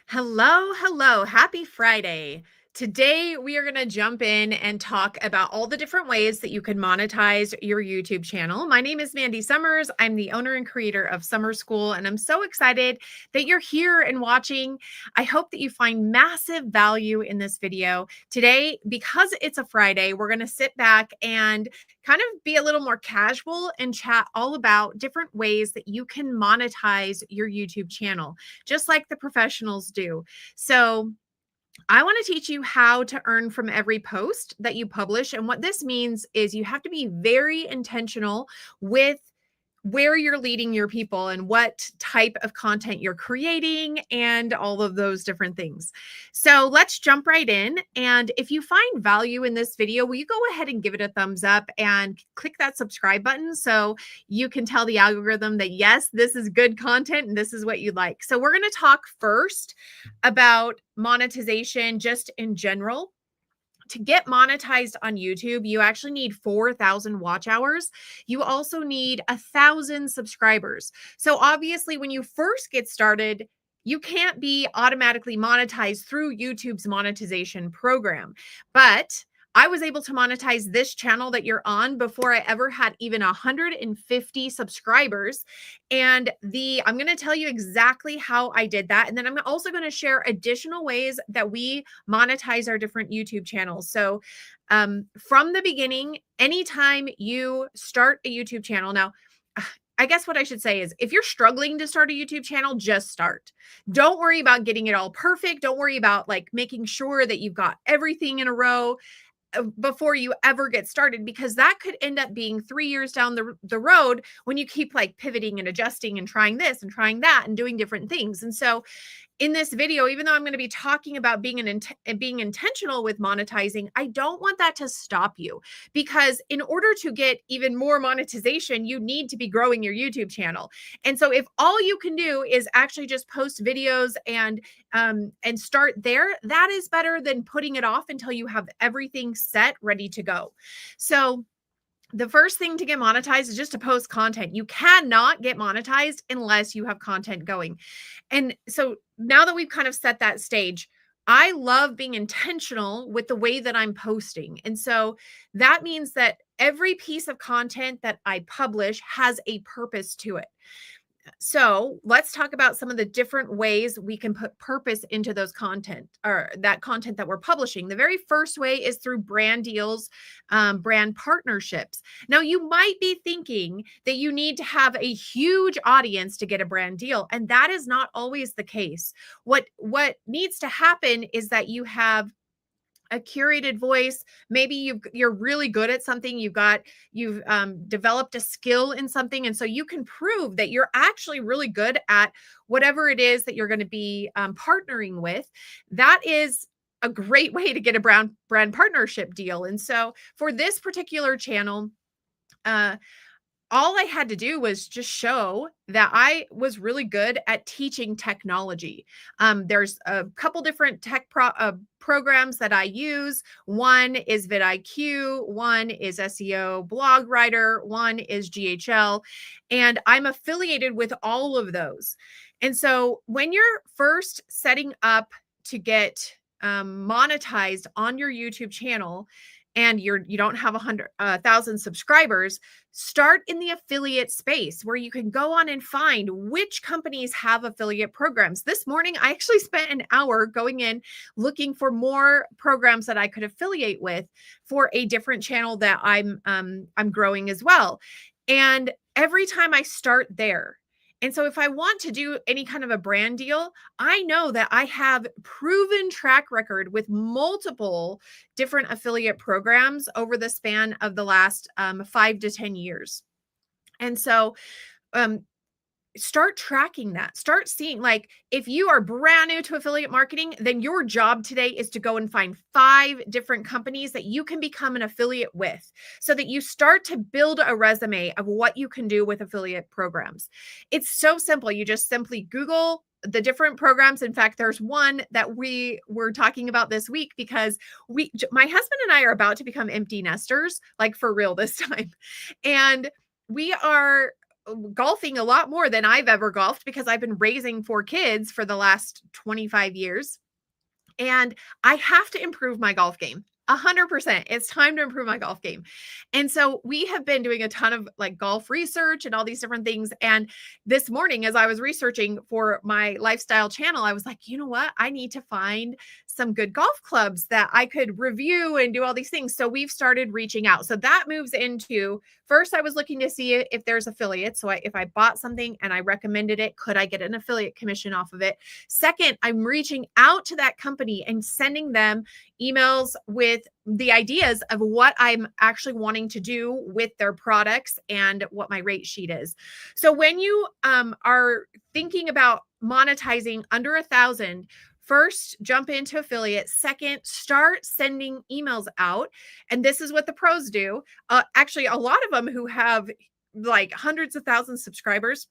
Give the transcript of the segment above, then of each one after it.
Hello, hello. Happy Friday. Today, we are going to jump in and talk about all the different ways that you can monetize your YouTube channel. My name is Mandy Summers. I'm the owner and creator of Summer School, and I'm so excited that you're here and watching. I hope that you find massive value in this video. Today, because it's a Friday, we're going to sit back and kind of be a little more casual and chat all about different ways that you can monetize your YouTube channel, just like the professionals do. So, I want to teach you how to earn from every post that you publish. And what this means is you have to be very intentional with where you're leading your people and what type of content you're creating and all of those different things. So let's jump right in. And if you find value in this video, will you go ahead and give it a thumbs up and click that subscribe button so you can tell the algorithm that, yes, this is good content and this is what you like. So we're going to talk first about monetization just in general. To get monetized on YouTube, you actually need 4,000 watch hours. You also need 1,000 subscribers. So obviously, when you first get started, you can't be automatically monetized through YouTube's monetization program. But I was able to monetize this channel that you're on before I ever had even 150 subscribers. And I'm going to tell you exactly how I did that. And then I'm also going to share additional ways that we monetize our different YouTube channels. So from the beginning, anytime you start a YouTube channel, now, I guess what I should say is if you're struggling to start a YouTube channel, just start. Don't worry about getting it all perfect. Don't worry about like making sure that you've got everything in a row before you ever get started, because that could end up being 3 years down the road when you keep like pivoting and adjusting and trying this and trying that and doing different things. And so in this video, even though I'm going to be talking about being intentional with monetizing, I don't want that to stop you, because in order to get even more monetization, you need to be growing your YouTube channel. And so if all you can do is actually just post videos and start there, that is better than putting it off until you have everything set, ready to go. So the first thing to get monetized is just to post content. You cannot get monetized unless you have content going. And so now that we've kind of set that stage, I love being intentional with the way that I'm posting. And so that means that every piece of content that I publish has a purpose to it. So let's talk about some of the different ways we can put purpose into those content, or that content that we're publishing. The very first way is through brand deals, brand partnerships. Now, you might be thinking that you need to have a huge audience to get a brand deal, and that is not always the case. What needs to happen is that you have a curated voice. Maybe you're really good at something. You've developed a skill in something, and so you can prove that you're actually really good at whatever it is that you're going to be partnering with. That is a great way to get a brand partnership deal. And so for this particular channel, all I had to do was just show that I was really good at teaching technology. There's a couple different programs that I use. One is vidIQ, one is SEO Blog Writer, one is GHL, and I'm affiliated with all of those. And so when you're first setting up to get monetized on your YouTube channel, and you don't have 1,000 subscribers, start in the affiliate space where you can go on and find which companies have affiliate programs. This morning, I actually spent an hour going in looking for more programs that I could affiliate with for a different channel that I'm growing as well. And every time I start there, and so if I want to do any kind of a brand deal, I know that I have proven track record with multiple different affiliate programs over the span of the last 5 to 10 years. And so start tracking that. Start seeing, like, if you are brand new to affiliate marketing, then your job today is to go and find 5 different companies that you can become an affiliate with, so that you start to build a resume of what you can do with affiliate programs. It's so simple. You just simply Google the different programs. In fact, there's one that we were talking about this week, because my husband and I are about to become empty nesters, like for real this time. And we are golfing a lot more than I've ever golfed because I've been raising 4 kids for the last 25 years. And I have to improve my golf game. 100%. It's time to improve my golf game. And so we have been doing a ton of like golf research and all these different things. And this morning, as I was researching for my lifestyle channel, I was like, you know what? I need to find some good golf clubs that I could review and do all these things. So we've started reaching out. So that moves into first, I was looking to see if there's affiliates. So if I bought something and I recommended it, could I get an affiliate commission off of it? Second, I'm reaching out to that company and sending them emails with the ideas of what I'm actually wanting to do with their products and what my rate sheet is. So when you are thinking about monetizing under 1,000, first, jump into affiliate. Second, start sending emails out. And this is what the pros do. Actually, a lot of them who have like hundreds of thousands of subscribers,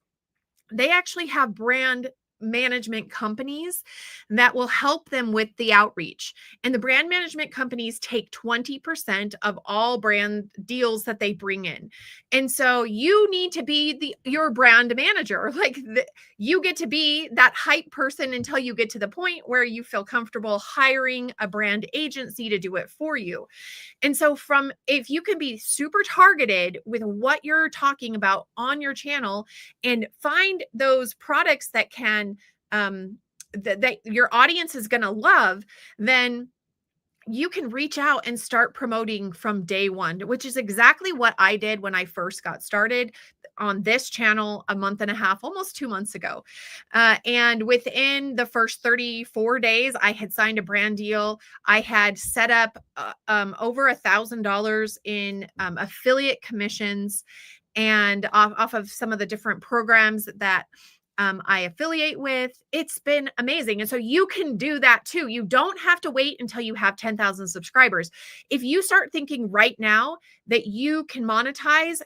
they actually have brand management companies that will help them with the outreach. And the brand management companies take 20% of all brand deals that they bring in. And so you need to be your brand manager. You get to be that hype person until you get to the point where you feel comfortable hiring a brand agency to do it for you. And so if you can be super targeted with what you're talking about on your channel and find those products that can that your audience is going to love, then you can reach out and start promoting from day one, which is exactly what I did when I first got started on this channel a month and a half, almost 2 months ago. And within the first 34 days, I had signed a brand deal. I had set up over $1,000 in affiliate commissions and off of some of the different programs that I affiliate with. It's been amazing. And so you can do that too. You don't have to wait until you have 10,000 subscribers. If you start thinking right now that you can monetize,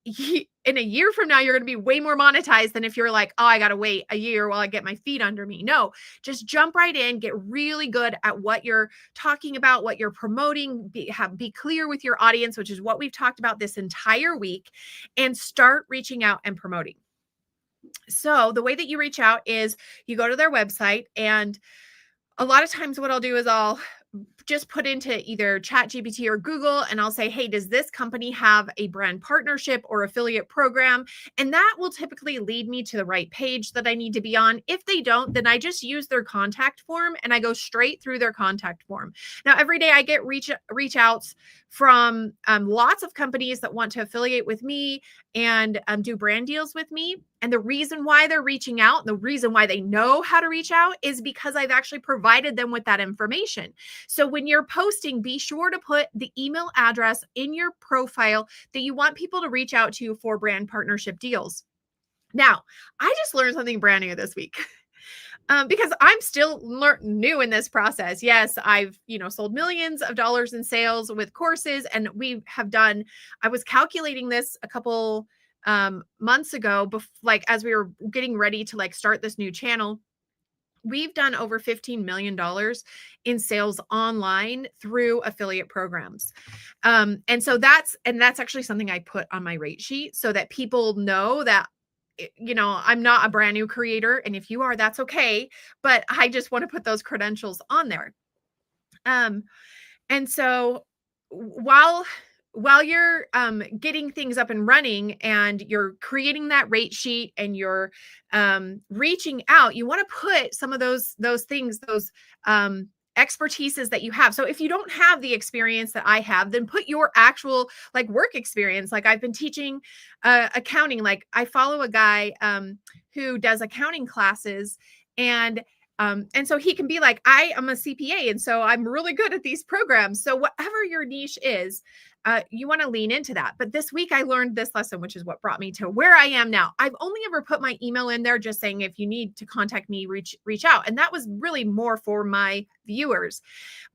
in a year from now, you're going to be way more monetized than if you're like, oh, I got to wait a year while I get my feet under me. No, just jump right in, get really good at what you're talking about, what you're promoting, be clear with your audience, which is what we've talked about this entire week, and start reaching out and promoting. So the way that you reach out is you go to their website, and a lot of times what I'll do is I'll just put into either ChatGPT or Google, and I'll say, hey, does this company have a brand partnership or affiliate program? And that will typically lead me to the right page that I need to be on. If they don't, then I just use their contact form and I go straight through their contact form. Now, every day I get reach outs from lots of companies that want to affiliate with me and do brand deals with me. And the reason why they're reaching out, the reason why they know how to reach out is because I've actually provided them with that information. So when you're posting, be sure to put the email address in your profile that you want people to reach out to you for brand partnership deals. Now, I just learned something brand new this week. Because I'm still new in this process. Yes, I've, sold millions of dollars in sales with courses, and we have done, I was calculating this a couple months ago, as we were getting ready to start this new channel. We've done over $15 million in sales online through affiliate programs. And so that's actually something I put on my rate sheet so that people know that, I'm not a brand new creator. And if you are, that's okay. But I just want to put those credentials on there. And so while you're getting things up and running and you're creating that rate sheet and you're reaching out, you want to put some of those things, those expertises that you have. So if you don't have the experience that I have, then put your actual work experience. I've been teaching accounting. I follow a guy who does accounting classes, and so he can be like, I am a CPA, and so I'm really good at these programs. So whatever your niche is, you want to lean into that. But this week I learned this lesson, which is what brought me to where I am now. I've only ever put my email in there just saying, if you need to contact me, reach out. And that was really more for my viewers.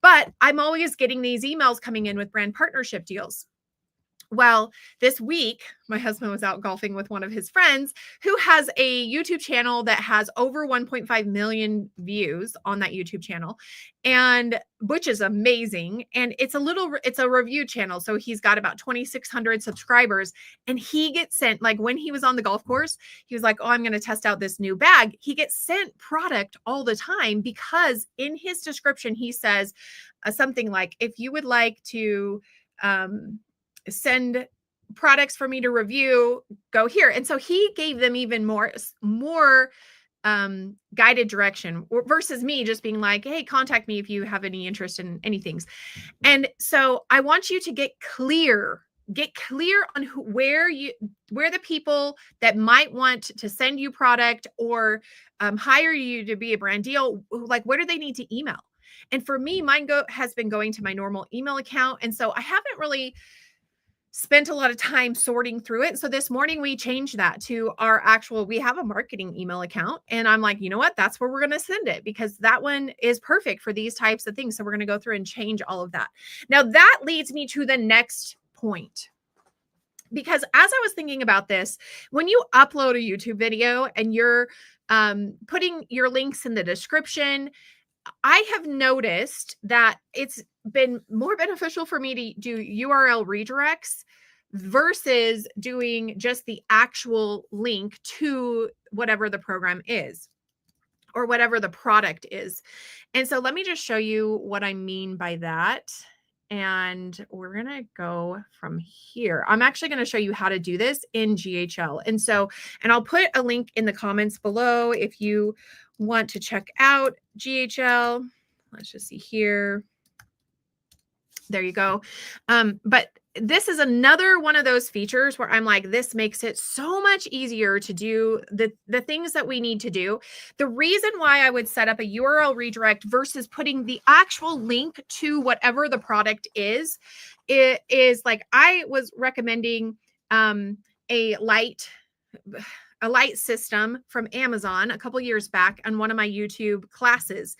But I'm always getting these emails coming in with brand partnership deals. Well, this week, my husband was out golfing with one of his friends who has a YouTube channel that has over 1.5 million views on that YouTube channel, and which is amazing. And it's a review channel. So he's got about 2,600 subscribers. And he gets sent, like when he was on the golf course, he was like, oh, I'm going to test out this new bag. He gets sent product all the time because in his description, he says something like, if you would like to, send products for me to review, go here. And so he gave them even more guided direction versus me just being like, hey, contact me if you have any interest in anything. And so I want you to get clear on where the people that might want to send you product or hire you to be a brand deal, like where do they need to email? And for me, mine has been going to my normal email account. And so I haven't really spent a lot of time sorting through it. So this morning we changed that to we have a marketing email account. And I'm like, you know what? That's where we're going to send it because that one is perfect for these types of things. So we're going to go through and change all of that. Now that leads me to the next point. Because as I was thinking about this, when you upload a YouTube video and you're putting your links in the description, I have noticed that it's been more beneficial for me to do URL redirects versus doing just the actual link to whatever the program is or whatever the product is. And so let me just show you what I mean by that. And we're going to go from here. I'm actually going to show you how to do this in GHL. And I'll put a link in the comments below if you want to check out GHL. Let's just see here. There you go. But this is another one of those features where I'm like, this makes it so much easier to do the things that we need to do. The reason why I would set up a URL redirect versus putting the actual link to whatever the product is, it is like I was recommending a light system from Amazon a couple years back on one of my YouTube classes.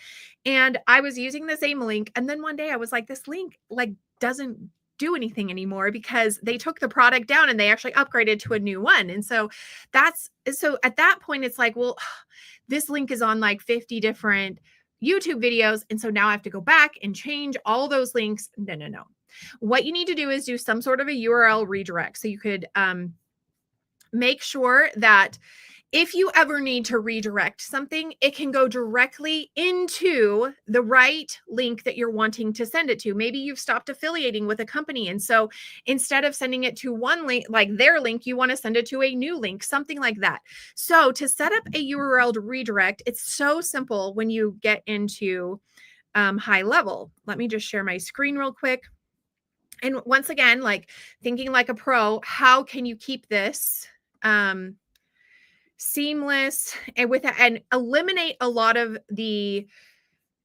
And I was using the same link. And then one day I was like, this link doesn't do anything anymore because they took the product down and they actually upgraded to a new one. And so at that point, it's like, well, this link is on like 50 different YouTube videos. And so now I have to go back and change all those links. No. What you need to do is do some sort of a URL redirect. So you could, make sure that if you ever need to redirect something, it can go directly into the right link that you're wanting to send it to. Maybe you've stopped affiliating with a company. And so instead of sending it to one link, like their link, you want to send it to a new link, something like that. So to set up a URL redirect, it's so simple when you get into high level. Let me just share my screen real quick. And once again, like thinking like a pro, how can you keep this seamless and eliminate a lot of the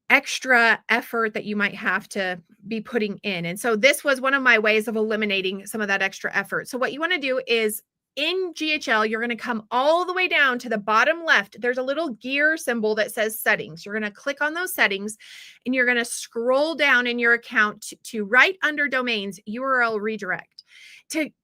extra effort that you might have to be putting in. And so this was one of my ways of eliminating some of that extra effort. So what you want to do is in GHL, you're going to come all the way down to the bottom left. There's a little gear symbol that says settings. You're going to click on those settings and you're going to scroll down in your account to right under domains, URL redirect.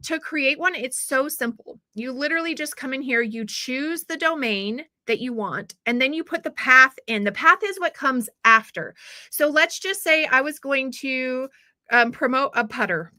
To create one, it's so simple. You literally just come in here, you choose the domain that you want, and then you put the path in. The path is what comes after. So let's just say I was going to promote a putter,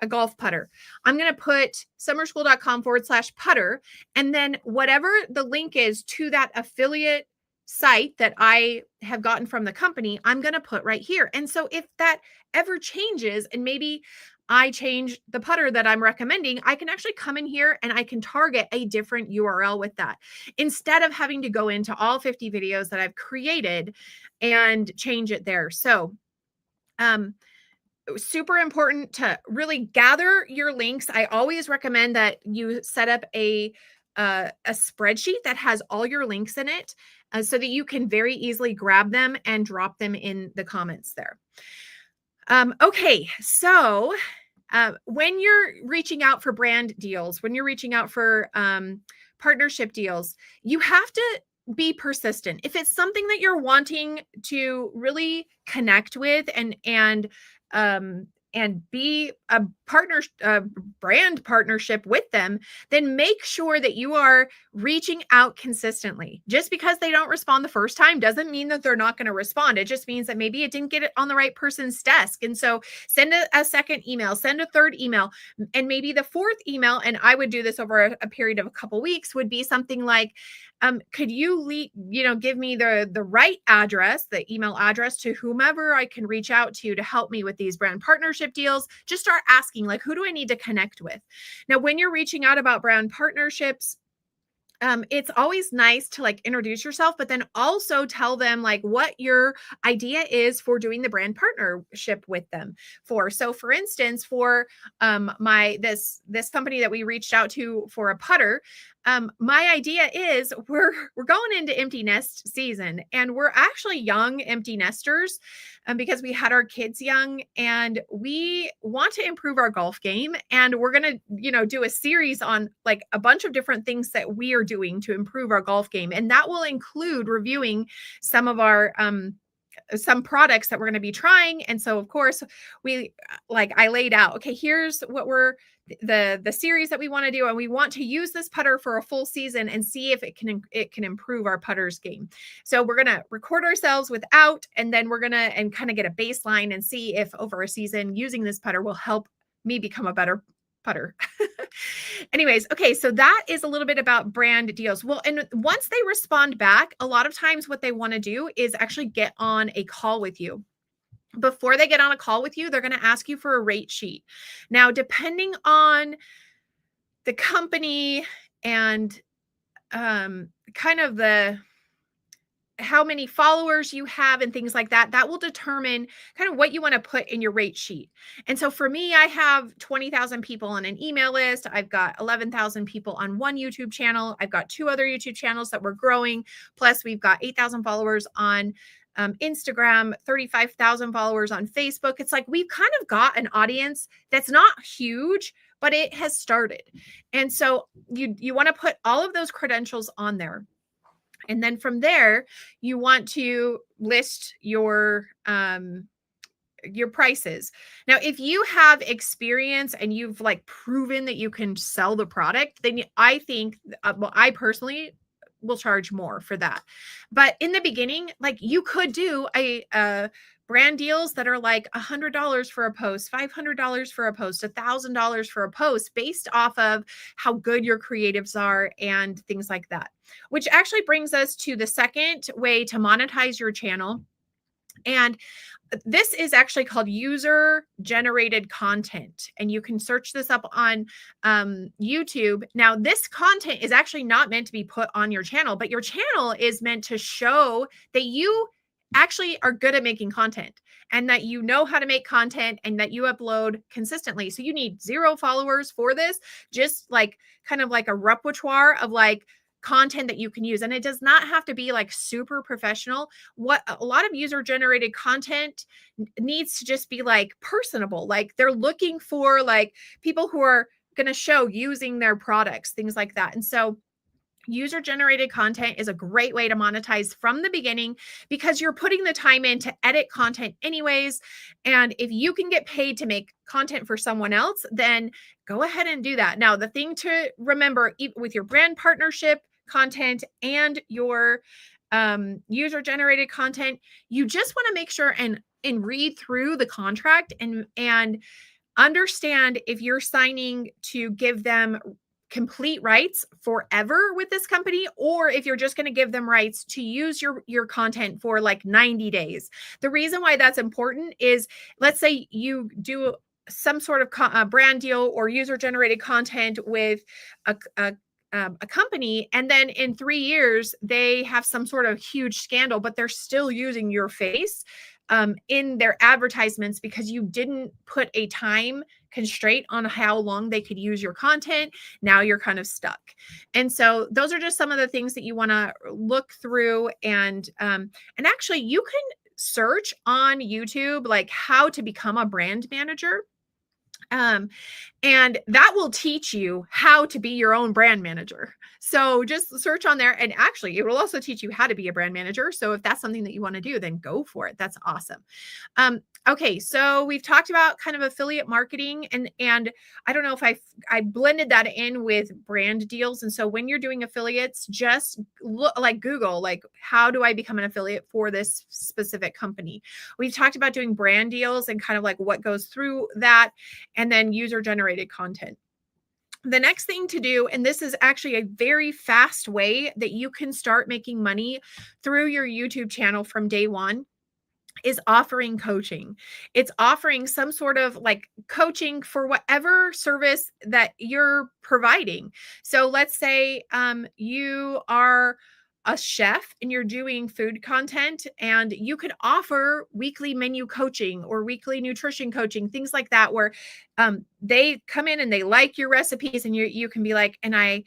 a golf putter. I'm going to put summerschool.com/putter. And then whatever the link is to that affiliate site that I have gotten from the company, I'm going to put right here. And so if that ever changes and maybe I change the putter that I'm recommending, I can actually come in here and I can target a different URL with that instead of having to go into all 50 videos that I've created and change it there. So, super important to really gather your links. I always recommend that you set up a spreadsheet that has all your links in it so that you can very easily grab them and drop them in the comments there. Okay, so when you're reaching out for brand deals, when you're reaching out for partnership deals, you have to be persistent. If it's something that you're wanting to really connect with and and be a brand partnership with them, then make sure that you are reaching out consistently. Just because they don't respond the first time doesn't mean that they're not going to respond. It just means that maybe it didn't get it on the right person's desk. And so send a second email, send a third email, and maybe the fourth email, and I would do this over a period of a couple weeks, would be something like, could you give me the right address, the email address to whomever I can reach out to help me with these brand partnership deals? Just start asking, like, who do I need to connect with? Now, when you're reaching out about brand partnerships, it's always nice to like introduce yourself, but then also tell them like what your idea is for doing the brand partnership with them for. So for instance, for my this company that we reached out to for a putter, my idea is we're going into empty nest season, and we're actually young empty nesters, because we had our kids young, and we want to improve our golf game, and we're going to do a series on like a bunch of different things that we are doing to improve our golf game, and that will include reviewing some of our some products that we're going to be trying. And so of course I laid out, okay, here's what we're the series that we want to do, and we want to use this putter for a full season and see if it can improve our putter's game. So we're going to record ourselves without, and then we're going to and kind of get a baseline and see if over a season using this putter will help me become a better putter. Anyways, okay, so that is a little bit about brand deals. Well, and once they respond back, a lot of times what they want to do is actually get on a call with you. Before they get on a call with you, they're going to ask you for a rate sheet. Now, depending on the company and kind of how many followers you have and things like that, that will determine kind of what you want to put in your rate sheet. And so for me, I have 20,000 people on an email list. I've got 11,000 people on one YouTube channel. I've got 2 other YouTube channels that we're growing. Plus we've got 8,000 followers on Instagram, 35,000 followers on Facebook. It's like we've kind of got an audience that's not huge, but it has started. And so you want to put all of those credentials on there. And then from there, you want to list your prices. Now, if you have experience and you've like proven that you can sell the product, then I think, I personally will charge more for that. But in the beginning, like you could do a brand deals that are like $100 for a post, $500 for a post, $1,000 for a post, based off of how good your creatives are and things like that. Which actually brings us to the second way to monetize your channel. And this is actually called user generated content. And you can search this up on YouTube. Now, this content is actually not meant to be put on your channel, but your channel is meant to show that you actually are good at making content, and that you know how to make content, and that you upload consistently. So you need 0 followers for this, just like kind of like a repertoire of like content that you can use. And it does not have to be like super professional. What a lot of user generated content needs to just be like personable. Like they're looking for like people who are going to show using their products, things like that. And so user generated content is a great way to monetize from the beginning, because you're putting the time in to edit content anyways. And if you can get paid to make content for someone else, then go ahead and do that. Now, the thing to remember with your brand partnership content and your user generated content, you just want to make sure and read through the contract and understand if you're signing to give them complete rights forever with this company, or if you're just going to give them rights to use your content for like 90 days. The reason why that's important is, let's say you do some sort of brand deal or user generated content with a company, and then in 3 years they have some sort of huge scandal, but they're still using your face in their advertisements because you didn't put a time constraint on how long they could use your content. Now you're kind of stuck. And so those are just some of the things that you want to look through. And actually you can search on YouTube like how to become a brand manager. And that will teach you how to be your own brand manager. So just search on there. And actually, it will also teach you how to be a brand manager. So if that's something that you want to do, then go for it. That's awesome. Okay, so we've talked about kind of affiliate marketing, and I don't know if I blended that in with brand deals. And so when you're doing affiliates, just look, like, Google, like, how do I become an affiliate for this specific company? We've talked about doing brand deals and kind of like what goes through that, and then user generated content. The next thing to do, and this is actually a very fast way that you can start making money through your YouTube channel from day one, is offering coaching. It's offering some sort of like coaching for whatever service that you're providing. So let's say you are a chef and you're doing food content, and you could offer weekly menu coaching or weekly nutrition coaching, things like that, where they come in and they like your recipes, and you can be like, and I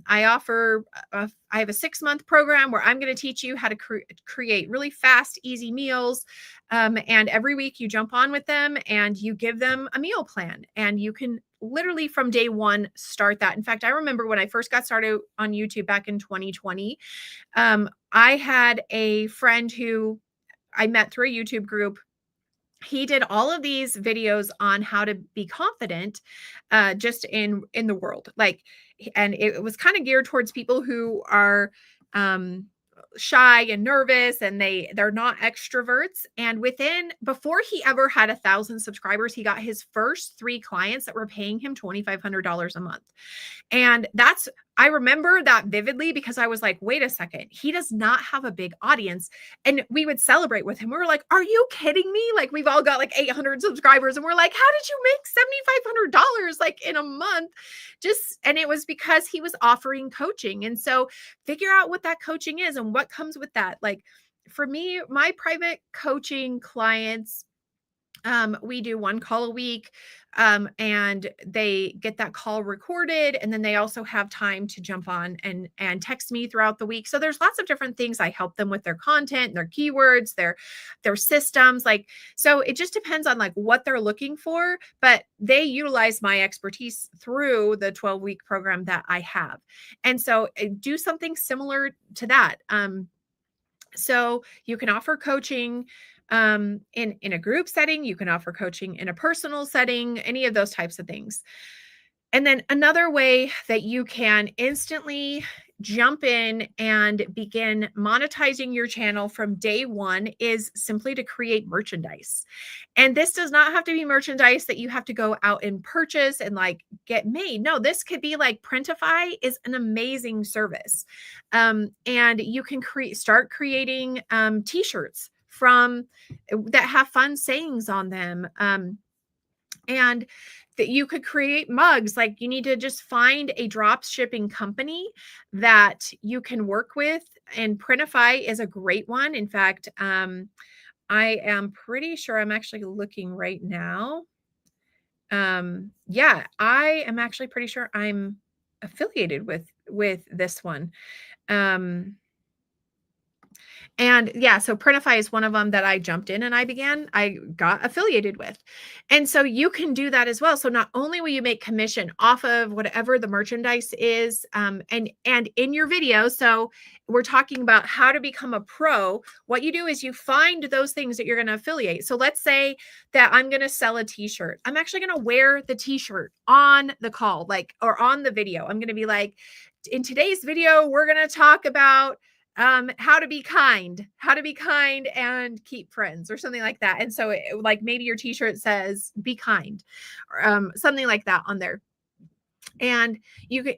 offer, I have a 6-month program where I'm going to teach you how to create really fast, easy meals. And every week you jump on with them and you give them a meal plan, and you can literally from day one start that. In fact, I remember when I first got started on YouTube back in 2020, I had a friend who I met through a YouTube group. He did all of these videos on how to be confident, just in the world, like, and it was kind of geared towards people who are um shy and nervous, and they're not extroverts. And before he ever had 1,000 subscribers, he got his first 3 clients that were paying him $2,500 a month. And I remember that vividly, because I was like, wait a second, he does not have a big audience. And we would celebrate with him. We were like, are you kidding me? Like, we've all got like 800 subscribers. And we're like, how did you make $7,500 like in a month? And it was because he was offering coaching. And so figure out what that coaching is and what comes with that. Like, for me, my private coaching clients, we do 1 call a week, and they get that call recorded, and then they also have time to jump on and text me throughout the week. So there's lots of different things. I help them with their content, their keywords, their systems. Like, so it just depends on like what they're looking for, but they utilize my expertise through the 12-week program that I have. And so do something similar to that. So you can offer coaching in a group setting, you can offer coaching in a personal setting, any of those types of things. And then another way that you can instantly jump in and begin monetizing your channel from day one is simply to create merchandise. And this does not have to be merchandise that you have to go out and purchase and like get made. No, this could be like Printify is an amazing service. And you can start creating t-shirts from that have fun sayings on them. And that you could create mugs. Like, you need to just find a drop shipping company that you can work with. And Printify is a great one. In fact, I am pretty sure, I'm actually looking right now. Yeah, I am actually pretty sure I'm affiliated with this one. And yeah, so Printify is one of them that I jumped in and I got affiliated with. And so you can do that as well. So not only will you make commission off of whatever the merchandise is, and in your video. So we're talking about how to become a pro. What you do is you find those things that you're going to affiliate. So let's say that I'm going to sell a t-shirt. I'm actually going to wear the t-shirt on the call, like, or on the video. I'm going to be like, in today's video, we're going to talk about how to be kind and keep friends, or something like that. And so like maybe your t-shirt says be kind, or something like that on there. And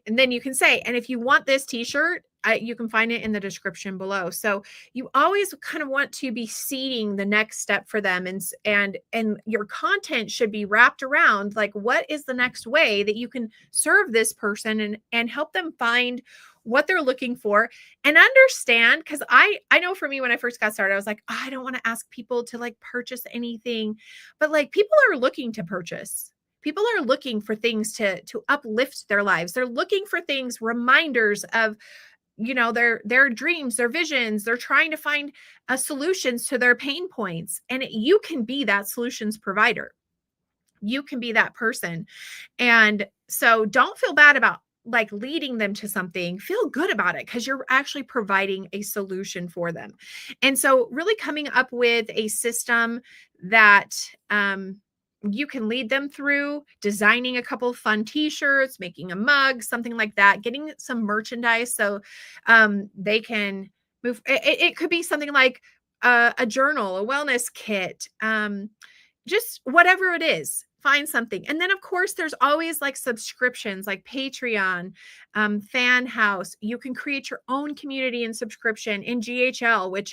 then you can say, and if you want this t-shirt, you can find it in the description below. So you always kind of want to be seeding the next step for them. And your content should be wrapped around like, what is the next way that you can serve this person and help them find what they're looking for, and understand. Because I know for me, when I first got started, I was like, oh, I don't want to ask people to like purchase anything, but like, people are looking to purchase. People are looking for things to uplift their lives. They're looking for things, reminders of, their dreams, their visions. They're trying to find solutions to their pain points. And you can be that solutions provider. You can be that person. And so don't feel bad about like leading them to something, feel good about it because you're actually providing a solution for them. And so, really coming up with a system that you can lead them through, designing a couple of fun t-shirts, making a mug, something like that, getting some merchandise so they can move. It could be something like a journal, a wellness kit, just whatever it is, find something. And then of course there's always like subscriptions like Patreon, Fan House. You can create your own community and subscription in GHL, which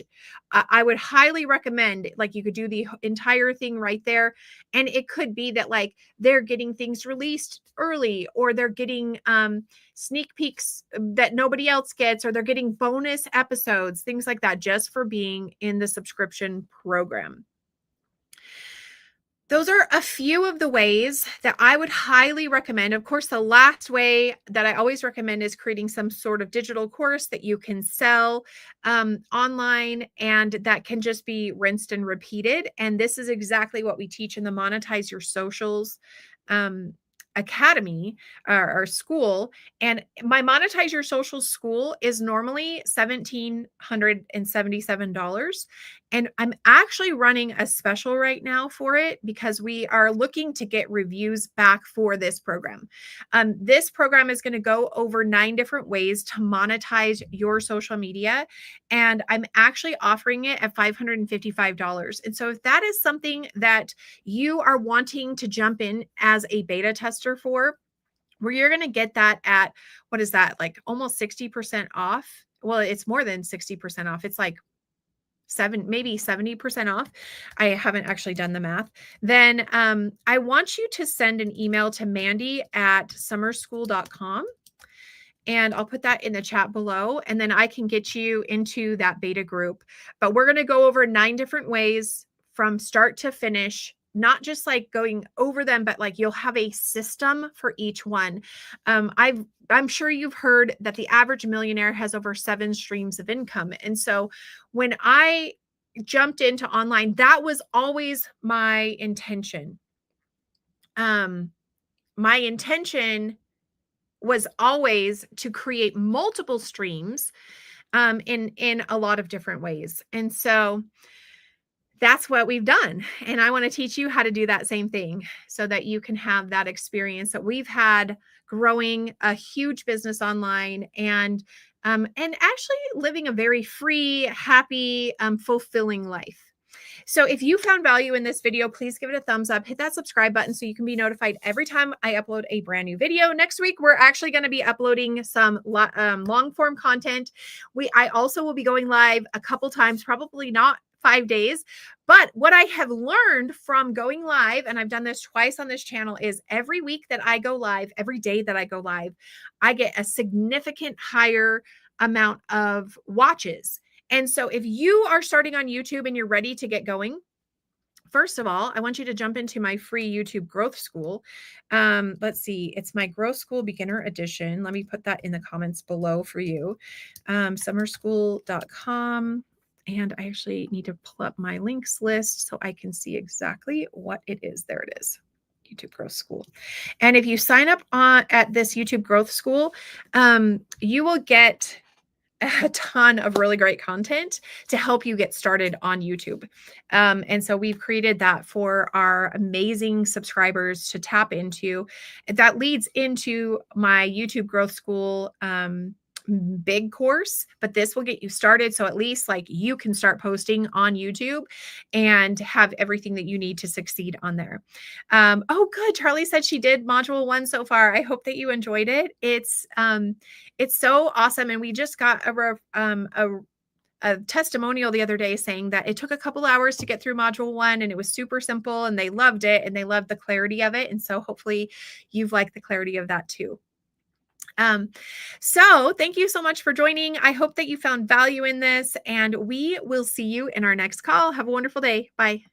I would highly recommend. Like you could do the entire thing right there. And it could be that like they're getting things released early, or they're getting sneak peeks that nobody else gets, or they're getting bonus episodes, things like that, just for being in the subscription program. Those are a few of the ways that I would highly recommend. Of course, the last way that I always recommend is creating some sort of digital course that you can sell online, and that can just be rinsed and repeated. And this is exactly what we teach in the Monetize Your Socials um, Academy, or school. And my Monetize Your Social school is normally $1,777. And I'm actually running a special right now for it because we are looking to get reviews back for this program. This program is going to go over 9 different ways to monetize your social media. And I'm actually offering it at $555. And so if that is something that you are wanting to jump in as a beta tester for, where you're going to get that at, what is that, like almost 60% off? Well, it's more than 60% off. It's like maybe 70% off. I haven't actually done the math. Then I want you to send an email to mandy@summerschool.com. And I'll put that in the chat below, and then I can get you into that beta group. But we're going to go over 9 different ways from start to finish, not just like going over them, but like you'll have a system for each one. I'm sure you've heard that the average millionaire has over 7 streams of income. And so when I jumped into online, that was always my intention. My intention was always to create multiple streams in a lot of different ways. And so that's what we've done. And I want to teach you how to do that same thing so that you can have that experience that we've had growing a huge business online, and actually living a very free, happy, fulfilling life. So if you found value in this video, please give it a thumbs up, hit that subscribe button so you can be notified every time I upload a brand new video. Next week, we're actually going to be uploading some long form content. I also will be going live a couple times, probably not 5 days. But what I have learned from going live, and I've done this twice on this channel, is every week that I go live, every day that I go live, I get a significant higher amount of watches. And so if you are starting on YouTube and you're ready to get going, first of all, I want you to jump into my free YouTube growth school. Let's see, it's my growth school beginner edition. Let me put that in the comments below for you. Summerschool.com. And I actually need to pull up my links list so I can see exactly what it is. There it is. YouTube Growth School. And if you sign up at this YouTube Growth School, you will get a ton of really great content to help you get started on YouTube. And so we've created that for our amazing subscribers to tap into. That leads into my YouTube Growth School big course, but this will get you started. So at least like you can start posting on YouTube and have everything that you need to succeed on there. Oh, good. Charlie said she did module 1 so far. I hope that you enjoyed it. It's so awesome. And we just got a testimonial the other day saying that it took a couple hours to get through module 1 and it was super simple and they loved it and they loved the clarity of it. And so hopefully you've liked the clarity of that too. So thank you so much for joining. I hope that you found value in this, and we will see you in our next call. Have a wonderful day. Bye.